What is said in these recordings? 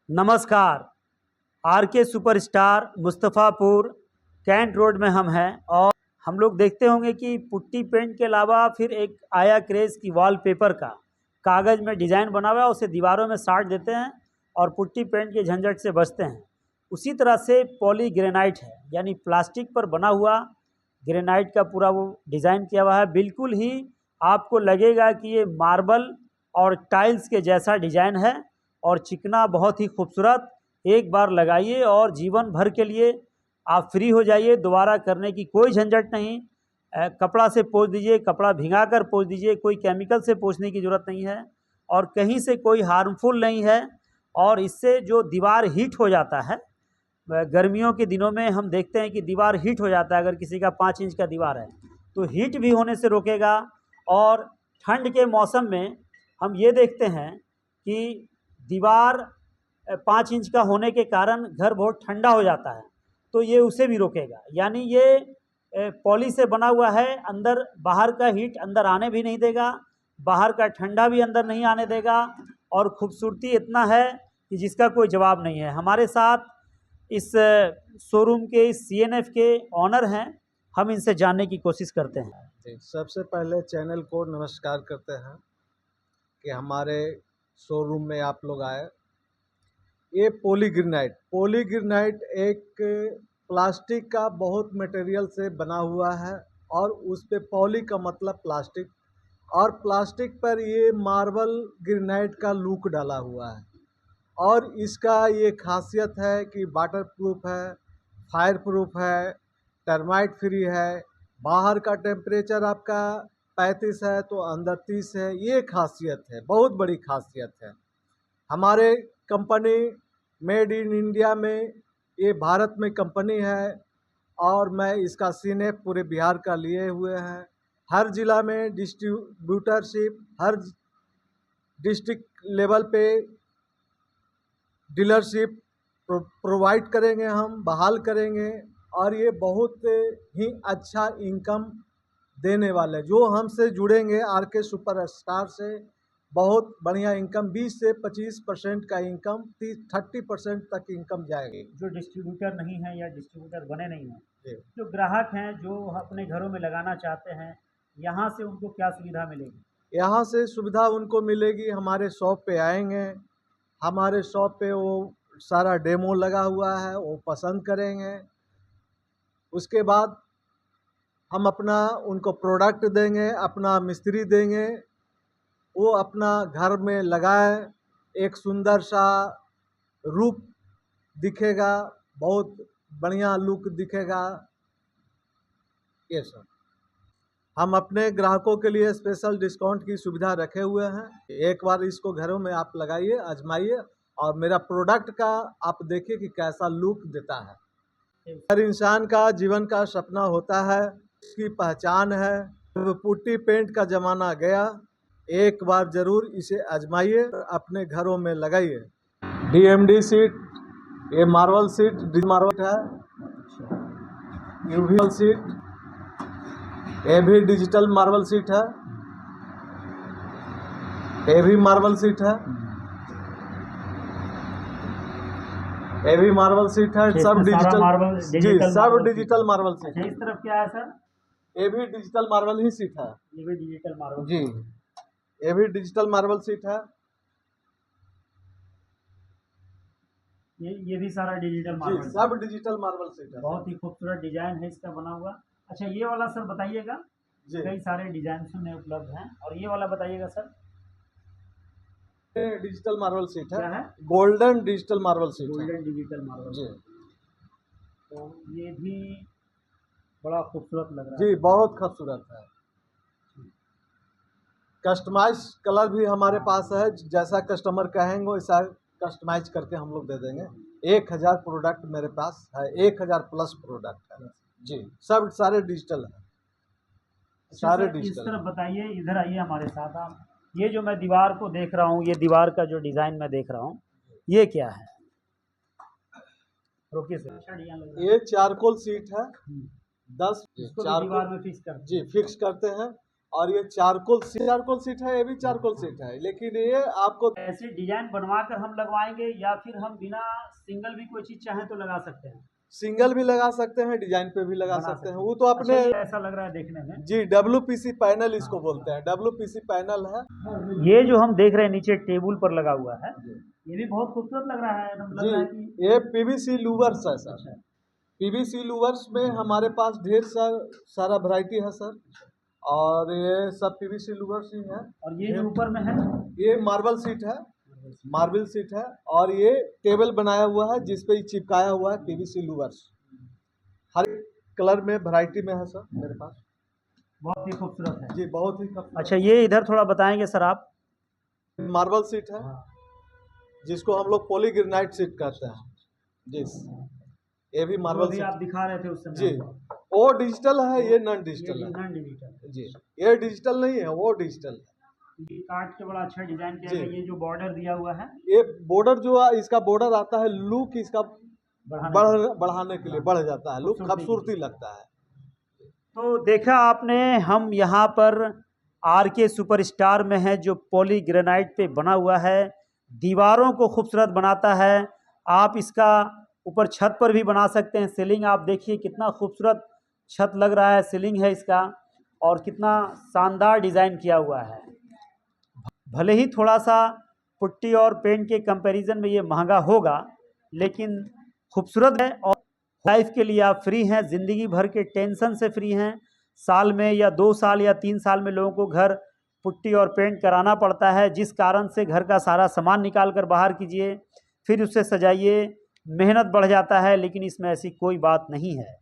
नमस्कार। आर के superstar मुस्तफ़ापुर cantt road में हम हैं और हम लोग देखते होंगे कि पुट्टी पेंट के अलावा फिर एक आया क्रेज़ की वॉलपेपर का कागज़ में डिज़ाइन बना हुआ है, उसे दीवारों में साट देते हैं और पुट्टी पेंट के झंझट से बचते हैं। उसी तरह से पॉलीग्रेनाइट है, यानी प्लास्टिक पर बना हुआ ग्रेनाइट का पूरा वो डिज़ाइन किया हुआ है। बिल्कुल ही आपको लगेगा कि ये मार्बल और टाइल्स के जैसा डिज़ाइन है और चिकना बहुत ही खूबसूरत। एक बार लगाइए और जीवन भर के लिए आप फ्री हो जाइए, दोबारा करने की कोई झंझट नहीं। कपड़ा से पोंछ दीजिए, कपड़ा भिंगा कर पोंछ दीजिए, कोई केमिकल से पोंछने की ज़रूरत नहीं है और कहीं से कोई हार्मफुल नहीं है। और इससे जो दीवार हीट हो जाता है, गर्मियों के दिनों में हम देखते हैं कि दीवार हीट हो जाता है। अगर किसी का 5 इंच का दीवार है तो हीट भी होने से रोकेगा। और ठंड के मौसम में हम ये देखते हैं कि दीवार 5 इंच का होने के कारण घर बहुत ठंडा हो जाता है, तो ये उसे भी रोकेगा। यानी ये पॉली से बना हुआ है, अंदर बाहर का हीट अंदर आने भी नहीं देगा, बाहर का ठंडा भी अंदर नहीं आने देगा। और खूबसूरती इतना है कि जिसका कोई जवाब नहीं है। हमारे साथ इस शोरूम के CNF के ऑनर हैं, हम इनसे जानने की कोशिश करते हैं। सबसे पहले चैनल को नमस्कार करते हैं कि हमारे शोरूम में आप लोग आए। ये पॉलीग्रेनाइट एक प्लास्टिक का बहुत मटेरियल से बना हुआ है और उस पे पॉली का मतलब प्लास्टिक, और प्लास्टिक पर ये मार्बल ग्रेनाइट का लुक डाला हुआ है। और इसका ये खासियत है कि वाटर प्रूफ है, फायर प्रूफ है, टर्माइट फ्री है। बाहर का टेम्परेचर आपका 35 है तो अंदर 30 है। ये खासियत है, बहुत बड़ी खासियत है। हमारे कंपनी मेड इन इंडिया में, ये भारत में कंपनी है और मैं इसका CNF पूरे बिहार का लिए हुए हैं। हर ज़िला में डिस्ट्रीब्यूटरशिप, हर डिस्ट्रिक्ट लेवल पे डीलरशिप प्रोवाइड करेंगे, हम बहाल करेंगे। और ये बहुत ही अच्छा इनकम देने वाले, जो हमसे जुड़ेंगे RK सुपरस्टार से, बहुत बढ़िया इनकम, 20 से 25% का इनकम, 30-30% तक इनकम जाएगी। जो डिस्ट्रीब्यूटर नहीं है या डिस्ट्रीब्यूटर बने नहीं हैं, जो ग्राहक हैं जो अपने घरों में लगाना चाहते हैं, यहाँ से उनको क्या सुविधा मिलेगी? यहाँ से सुविधा उनको मिलेगी, हमारे शॉप पे आएंगे, हमारे शॉप पे वो सारा डेमो लगा हुआ है, वो पसंद करेंगे। उसके बाद हम अपना उनको प्रोडक्ट देंगे, अपना मिस्त्री देंगे, वो अपना घर में लगाए, एक सुंदर सा रूप दिखेगा, बहुत बढ़िया लुक दिखेगा। ये सब हम अपने ग्राहकों के लिए स्पेशल डिस्काउंट की सुविधा रखे हुए हैं। एक बार इसको घरों में आप लगाइए, आजमाइए और मेरा प्रोडक्ट का आप देखिए कि कैसा लुक देता है। हर इंसान का जीवन का सपना होता है, इसकी पहचान है। पुट्टी पेंट का ज़माना गया, एक बार ज़रूर इसे आजमाइए, अपने घरों में लगाइए। DMD सीट, ये मार्बल सीट मार्बल है, यूवी सीट, ये भी डिजिटल मार्बल सीट है, ये भी मार्बल सीट है, ये भी मार्बल सीट है। सब डिजिटल मार्बल, जी, सब डिजिटल मार्बल सीट है। इस तरफ क्या है सर? ये भी डिजिटल मार्बल ही सीट है। ये भी डिजिटल मार्बल जी, ये भी डिजिटल मार्बल सीट है। ये भी सारा डिजिटल मार्बल, सब डिजिटल मार्बल सीट है। बहुत ही खूबसूरत डिजाइन है इसका बना हुआ। अच्छा, ये वाला सर बताइएगा। कई सारे डिजाइन में उपलब्ध हैं। और ये वाला बताइएगा सर। डिजिटल मार्बल सीट क्या है? गोल्डन डिजिटल मार्बल सीट है। गोल्डन डिजिटल मार्बल जी, तो ये भी बड़ा खूबसूरत लग रहा है जी, बहुत खूबसूरत है। कस्टमाइज कलर भी हमारे पास है, जैसा कस्टमर कहेंगे वैसा कस्टमाइज करके हम लोग दे देंगे। 1000 प्रोडक्ट मेरे पास है, 1000 प्लस प्रोडक्ट है। जी, सब सारे डिजिटल है, सारे इस डिजिटल। तरफ बताइए, इधर आइए हमारे साथ आप। ये जो मैं दीवार को देख रहा हूँ, ये दीवार का जो डिजाइन मैं देख रहा हूँ, ये क्या है? रोकिए सर। ये चारकोल सीट है, 10 इसको भी चारकोल दीवार में फिक्स कर जी फिक्स करते हैं और ये चारकोल सीट है, ये भी चारकोल सीट है, लेकिन ये आपको ऐसे डिजाइन बनवा कर हम लगवाएंगे या फिर हम बिना सिंगल भी कोई चीज चाहें तो लगा सकते हैं? सिंगल भी लगा सकते हैं, डिजाइन पे भी लगा सकते हैं, वो तो अच्छा, अपने ये ऐसा लग रहा है देखने में। जी WPC पैनल इसको बोलते हैं, WPC पैनल है। ये जो हम देख रहे हैं नीचे टेबल पर लगा हुआ है, ये भी बहुत खूबसूरत लग रहा है, एकदम लग जी रहा है कि ये PVC लूवर्स है सर। PVC लूवर्स में हमारे पास ढेर सारा वैरायटी है सर, और ये सब PVC लूवर्स ही है। और ये जो ऊपर में है ये मार्बल सीट है, मार्बल सीट है, और ये टेबल बनाया हुआ है जिसपे चिपकाया हुआ है PVC लूवर्स। हर कलर में वैरायटी में है सर मेरे पास। बहुत ही खूबसूरत है जी, बहुत ही खूबसूरत। अच्छा, ये इधर थोड़ा बताएंगे सर आप? मार्बल सीट है, जिसको हम लोग पॉलीग्रेनाइट सीट कहते हैं जी। ये भी मार्बल भी सीट आप दिखा रहे थे उस समय जी। वो डिजिटल है, ये नॉन डिजिटल है नॉन डिजिटल जी। ये डिजिटल नहीं है, वो डिजिटल है। ये काट के बड़ा अच्छा डिजाइन किया गया। ये जो बॉर्डर दिया हुआ है, ये बॉर्डर जो है, इसका बॉर्डर आता है, लुक इसका बढ़ाने के लिए बढ़ जाता है, लुक खूबसूरती लगता है। तो देखा आपने, हम यहाँ पर RK सुपरस्टार में है जो पॉलीग्रेनाइट पे बना हुआ है, दीवारों को खूबसूरत बनाता है। आप इसका ऊपर छत पर भी बना सकते हैं। सीलिंग आप देखिए कितना खूबसूरत छत लग रहा है, सीलिंग है इसका, और कितना शानदार डिज़ाइन किया हुआ है। भले ही थोड़ा सा पुट्टी और पेंट के कंपैरिजन में ये महंगा होगा, लेकिन खूबसूरत है। और लाइफ के लिए आप फ्री हैं, ज़िंदगी भर के टेंशन से फ्री हैं। साल में या 2 साल या 3 साल में लोगों को घर पुट्टी और पेंट कराना पड़ता है, जिस कारण से घर का सारा सामान निकाल कर बाहर कीजिए, फिर उसे सजाइए, मेहनत बढ़ जाता है। लेकिन इसमें ऐसी कोई बात नहीं है।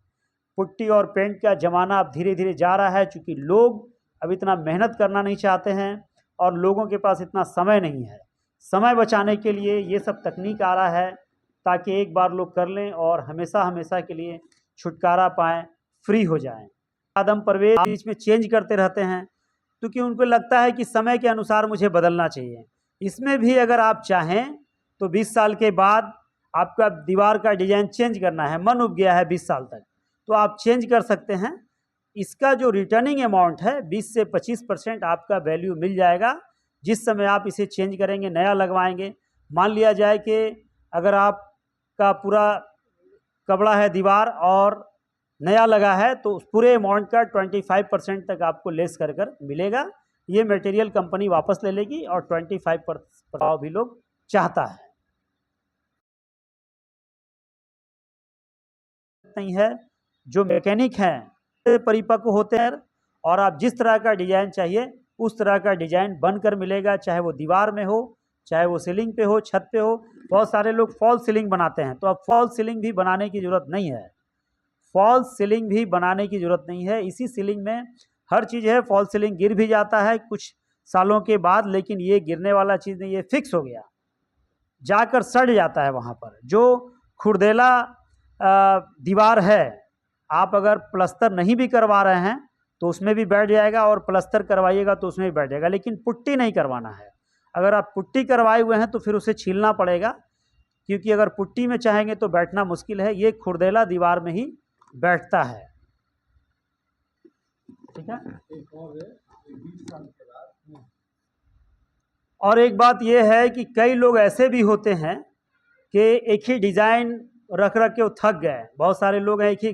पुट्टी और पेंट का ज़माना अब धीरे धीरे जा रहा है, चूँकि लोग अब इतना मेहनत करना नहीं चाहते हैं और लोगों के पास इतना समय नहीं है। समय बचाने के लिए ये सब तकनीक आ रहा है, ताकि एक बार लोग कर लें और हमेशा हमेशा के लिए छुटकारा पाएँ, फ्री हो जाएँ। आदम परवेज बीच में चेंज करते रहते हैं, क्योंकि उनको लगता है कि समय के अनुसार मुझे बदलना चाहिए। इसमें भी अगर आप चाहें तो 20 साल के बाद आपका दीवार का डिज़ाइन चेंज करना है, मन उब गया है 20 साल तक, तो आप चेंज कर सकते हैं। इसका जो रिटर्निंग अमाउंट है 20 से 25% आपका वैल्यू मिल जाएगा जिस समय आप इसे चेंज करेंगे, नया लगवाएंगे। मान लिया जाए कि अगर आपका पूरा कपड़ा है दीवार और नया लगा है, तो उस पूरे अमाउंट का 25% तक आपको लेस कर मिलेगा। ये मटेरियल कंपनी वापस ले लेगी और 25% भी लोग चाहता है नहीं है। जो मैकेनिक हैं परिपक्व होते हैं, और आप जिस तरह का डिज़ाइन चाहिए उस तरह का डिज़ाइन बनकर मिलेगा, चाहे वो दीवार में हो, चाहे वो सीलिंग पे हो, छत पे हो। बहुत सारे लोग फॉल सीलिंग बनाते हैं, तो अब फॉल सीलिंग भी बनाने की ज़रूरत नहीं है। फॉल सीलिंग भी बनाने की ज़रूरत नहीं है। इसी सीलिंग में हर चीज़ है। फॉल सीलिंग गिर भी जाता है कुछ सालों के बाद, लेकिन ये गिरने वाला चीज़ नहीं, ये फिक्स हो गया, जाकर सड़ जाता है वहाँ पर। जो खुरदेला दीवार है, आप अगर प्लस्तर नहीं भी करवा रहे हैं तो उसमें भी बैठ जाएगा, और प्लस्तर करवाइएगा तो उसमें भी बैठ जाएगा, लेकिन पुट्टी नहीं करवाना है। अगर आप पुट्टी करवाए हुए हैं तो फिर उसे छीलना पड़ेगा, क्योंकि अगर पुट्टी में चाहेंगे तो बैठना मुश्किल है। ये खुरदेला दीवार में ही बैठता है। ठीक है। और एक बात यह है कि कई लोग ऐसे भी होते हैं कि एक ही डिज़ाइन रख रख के वो थक गए। बहुत सारे लोग हैं एक ही